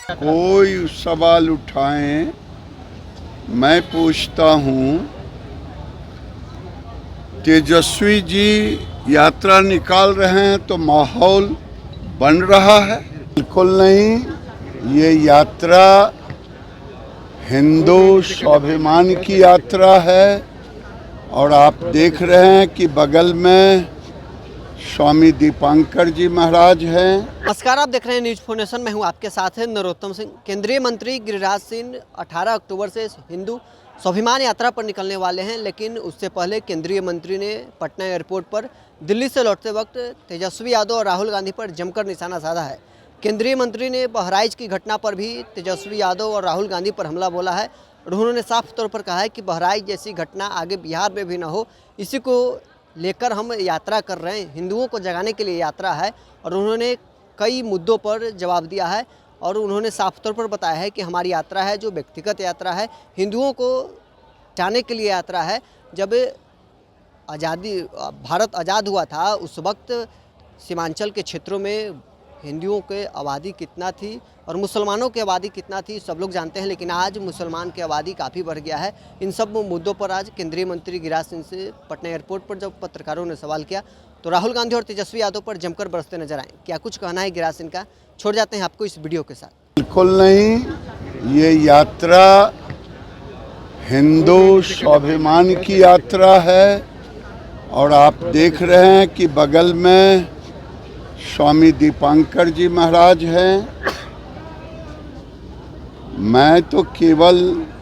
कोई सवाल उठाएं, मैं पूछता हूं, तेजस्वी जी यात्रा निकाल रहे हैं तो माहौल बन रहा है? बिल्कुल नहीं। ये यात्रा हिंदू स्वाभिमान की यात्रा है और आप देख रहे हैं कि बगल में स्वामी दीपांकर जी महाराज हैं। नमस्कार, आप देख रहे हैं न्यूज फोर नेशन। मैं हूं आपके साथ है नरोत्तम सिंह। केंद्रीय मंत्री गिरिराज सिंह 18 अक्टूबर से हिंदू स्वाभिमान यात्रा पर निकलने वाले हैं, लेकिन उससे पहले केंद्रीय मंत्री ने पटना एयरपोर्ट पर दिल्ली से लौटते वक्त तेजस्वी यादव और राहुल गांधी पर जमकर निशाना साधा है। केंद्रीय मंत्री ने बहराइच की घटना पर भी तेजस्वी यादव और राहुल गांधी पर हमला बोला है और उन्होंने साफ तौर पर कहा है कि बहराइच जैसी घटना आगे बिहार में भी ना हो, इसी को लेकर हम यात्रा कर रहे हैं। हिंदुओं को जगाने के लिए यात्रा है और उन्होंने कई मुद्दों पर जवाब दिया है और उन्होंने साफ तौर पर बताया है कि हमारी यात्रा है जो व्यक्तिगत यात्रा है, हिंदुओं को जाने के लिए यात्रा है। जब भारत आज़ाद हुआ था उस वक्त सीमांचल के क्षेत्रों में हिंदुओं के आबादी कितना थी और मुसलमानों की आबादी कितना थी सब लोग जानते हैं, लेकिन आज मुसलमान की आबादी काफ़ी बढ़ गया है। इन सब मुद्दों पर आज केंद्रीय मंत्री गिरिराज सिंह से पटना एयरपोर्ट पर जब पत्रकारों ने सवाल किया तो राहुल गांधी और तेजस्वी यादव पर जमकर बरसते नजर आए। क्या कुछ कहना है गिरिराज सिंह का, छोड़ जाते हैं आपको इस वीडियो के साथ। बिल्कुल नहीं। ये यात्रा हिंदू स्वाभिमान की यात्रा है और आप देख रहे हैं कि बगल में स्वामी दीपांकर जी महाराज हैं। मैं तो केवल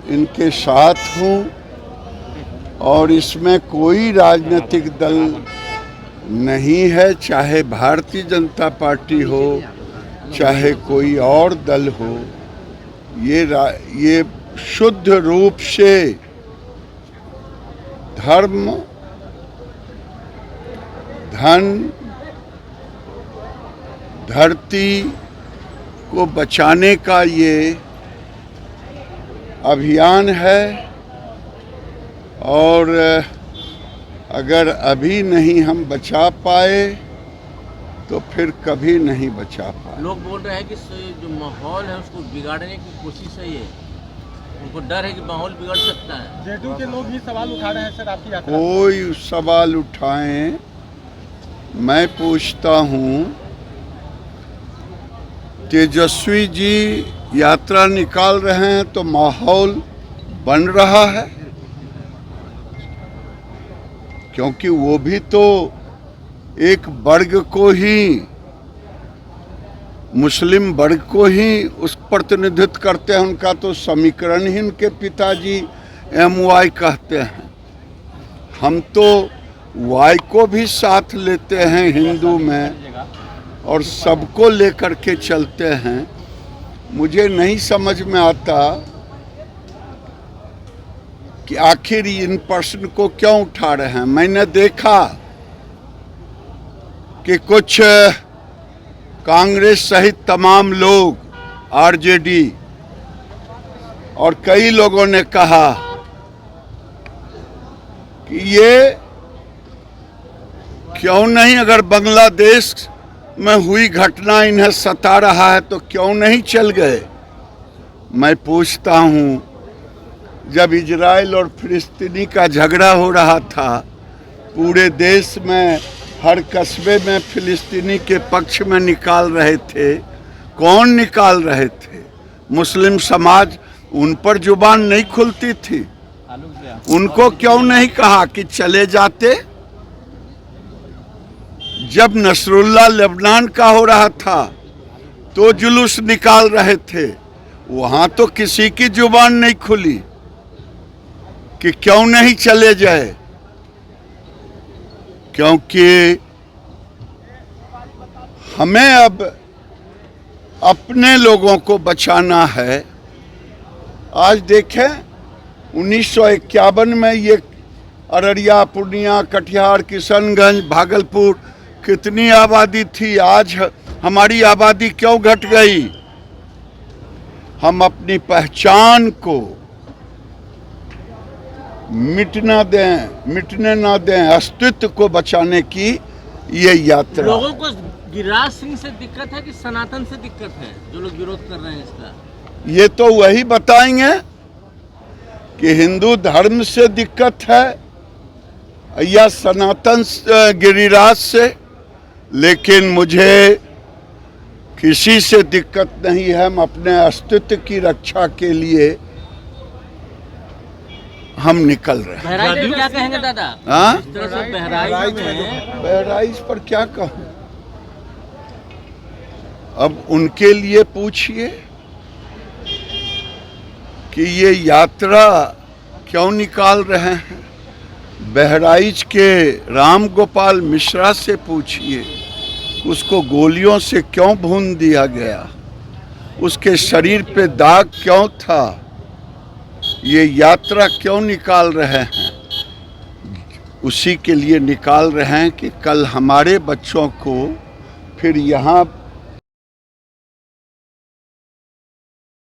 इनके साथ हूं और इसमें कोई राजनीतिक दल नहीं है, चाहे भारतीय जनता पार्टी हो चाहे कोई और दल हो। ये शुद्ध रूप से धर्म, धन, धरती को बचाने का ये अभियान है और अगर अभी नहीं हम बचा पाए तो फिर कभी नहीं बचा पाए। लोग बोल रहे हैं कि जो माहौल है उसको बिगाड़ने की कोशिश है, ये उनको डर है कि माहौल बिगड़ सकता है। जेडीयू के लोग भी सवाल उठा रहे हैं सर आपकी यात्रा। कोई सवाल उठाएं, मैं पूछता हूं, तेजस्वी जी यात्रा निकाल रहे हैं तो माहौल बन रहा है? क्योंकि वो भी तो एक वर्ग को ही, मुस्लिम वर्ग को ही उस प्रतिनिधित्व करते हैं। उनका तो समीकरण ही उनके पिताजी MY कहते हैं। हम तो Y को भी साथ लेते हैं हिंदू में और सबको लेकर के चलते हैं। मुझे नहीं समझ में आता कि आखिर इन प्रश्न को क्यों उठा रहे हैं। मैंने देखा कि कुछ कांग्रेस सहित तमाम लोग, RJD और कई लोगों ने कहा कि ये क्यों नहीं, अगर बांग्लादेश में हुई घटना इन्हें सता रहा है तो क्यों नहीं चल गए। मैं पूछता हूं, जब इजराइल और फिलिस्तीनी का झगड़ा हो रहा था, पूरे देश में हर कस्बे में फिलिस्तीनी के पक्ष में निकाल रहे थे। कौन निकाल रहे थे? मुस्लिम समाज। उन पर जुबान नहीं खुलती थी। उनको क्यों नहीं कहा कि चले जाते? जब नसरुल्लाह लेबनान का हो रहा था तो जुलूस निकाल रहे थे, वहां तो किसी की जुबान नहीं खुली कि क्यों नहीं चले जाए। क्योंकि हमें अब अपने लोगों को बचाना है। आज देखें 1951 में ये अररिया, पूर्णिया, कटिहार, किशनगंज, भागलपुर कितनी आबादी थी। आज हमारी आबादी क्यों घट गई? हम अपनी पहचान को मिटने ना दें, अस्तित्व को बचाने की ये यात्रा। लोगों को गिरिराज सिंह से दिक्कत है कि सनातन से दिक्कत है जो लोग विरोध कर रहे हैं इसका? ये तो वही बताएंगे कि हिंदू धर्म से दिक्कत है या सनातन गिरिराज से, लेकिन मुझे किसी से दिक्कत नहीं है। हम अपने अस्तित्व की रक्षा के लिए हम निकल रहे हैं। बहराइच में क्या कहेंगे दादा? हाँ, इस तरह से बहराइच में बहराइच पर क्या कहूं? अब उनके लिए पूछिए कि ये यात्रा क्यों निकाल रहे हैं। बहराइच के राम गोपाल मिश्रा से पूछिए, उसको गोलियों से क्यों भून दिया गया, उसके शरीर पे दाग क्यों था, ये यात्रा क्यों निकाल रहे हैं। उसी के लिए निकाल रहे हैं कि कल हमारे बच्चों को फिर यहाँ